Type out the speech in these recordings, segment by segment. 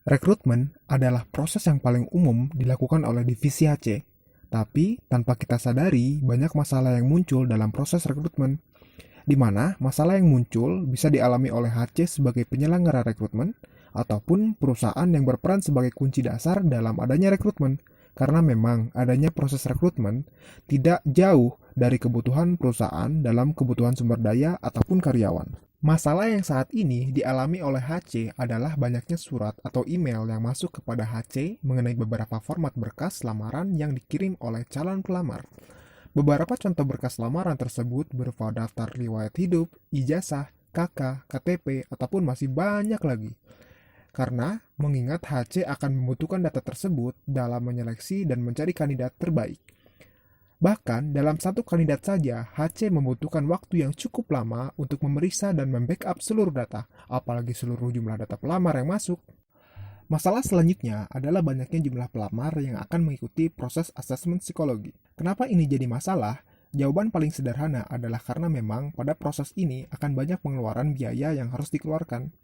Rekrutmen adalah proses yang paling umum dilakukan oleh divisi HC. Tapi, tanpa kita sadari, banyak masalah yang muncul dalam proses rekrutmen, di mana masalah yang muncul bisa dialami oleh HC sebagai penyelenggara rekrutmen, ataupun perusahaan yang berperan sebagai kunci dasar dalam adanya rekrutmen. Karena memang adanya proses rekrutmen tidak jauh dari kebutuhan perusahaan dalam kebutuhan sumber daya ataupun karyawan. Masalah yang saat ini dialami oleh HC adalah banyaknya surat atau email yang masuk kepada HC mengenai beberapa format berkas lamaran yang dikirim oleh calon pelamar. Beberapa contoh berkas lamaran tersebut berupa daftar riwayat hidup, ijazah, KK, KTP, ataupun masih banyak lagi. Karena mengingat HC akan membutuhkan data tersebut dalam menyeleksi dan mencari kandidat terbaik. Bahkan, dalam satu kandidat saja, HC membutuhkan waktu yang cukup lama untuk memeriksa dan membackup seluruh data, apalagi seluruh jumlah data pelamar yang masuk. Masalah selanjutnya adalah banyaknya jumlah pelamar yang akan mengikuti proses asesmen psikologi. Kenapa ini jadi masalah? Jawaban paling sederhana adalah karena memang pada proses ini akan banyak pengeluaran biaya yang harus dikeluarkan.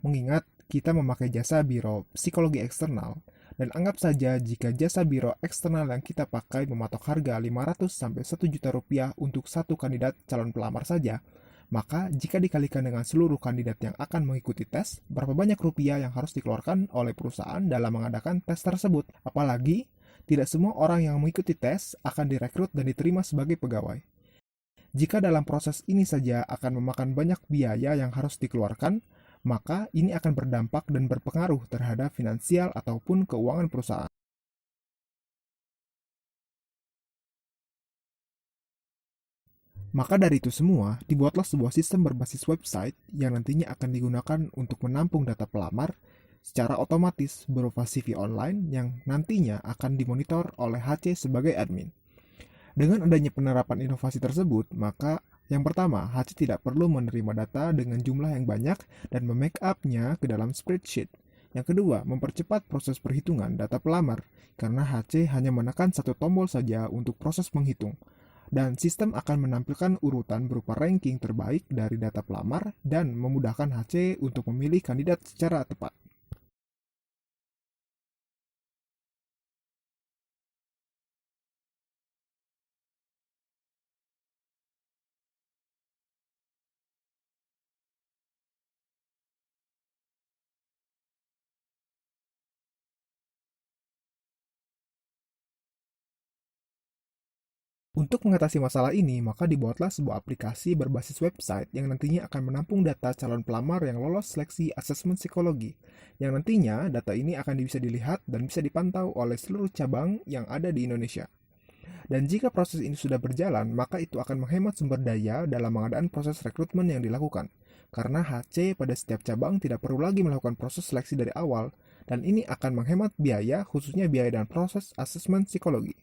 Mengingat kita memakai jasa biro psikologi eksternal, dan anggap saja jika jasa biro eksternal yang kita pakai mematok harga 500 sampai 1 juta rupiah untuk satu kandidat calon pelamar saja, maka jika dikalikan dengan seluruh kandidat yang akan mengikuti tes, berapa banyak rupiah yang harus dikeluarkan oleh perusahaan dalam mengadakan tes tersebut? Apalagi, tidak semua orang yang mengikuti tes akan direkrut dan diterima sebagai pegawai. Jika dalam proses ini saja akan memakan banyak biaya yang harus dikeluarkan, maka ini akan berdampak dan berpengaruh terhadap finansial ataupun keuangan perusahaan. Maka dari itu semua, dibuatlah sebuah sistem berbasis website yang nantinya akan digunakan untuk menampung data pelamar secara otomatis berupa CV online yang nantinya akan dimonitor oleh HC sebagai admin. Dengan adanya penerapan inovasi tersebut, maka yang pertama, HC tidak perlu menerima data dengan jumlah yang banyak dan memake-up-nya ke dalam spreadsheet. Yang kedua, mempercepat proses perhitungan data pelamar, karena HC hanya menekan satu tombol saja untuk proses menghitung. Dan sistem akan menampilkan urutan berupa ranking terbaik dari data pelamar dan memudahkan HC untuk memilih kandidat secara tepat. Untuk mengatasi masalah ini, maka dibuatlah sebuah aplikasi berbasis website yang nantinya akan menampung data calon pelamar yang lolos seleksi asesmen psikologi. Yang nantinya data ini akan bisa dilihat dan bisa dipantau oleh seluruh cabang yang ada di Indonesia. Dan jika proses ini sudah berjalan, maka itu akan menghemat sumber daya dalam pengadaan proses rekrutmen yang dilakukan. Karena HC pada setiap cabang tidak perlu lagi melakukan proses seleksi dari awal, dan ini akan menghemat biaya, khususnya biaya dan proses asesmen psikologi.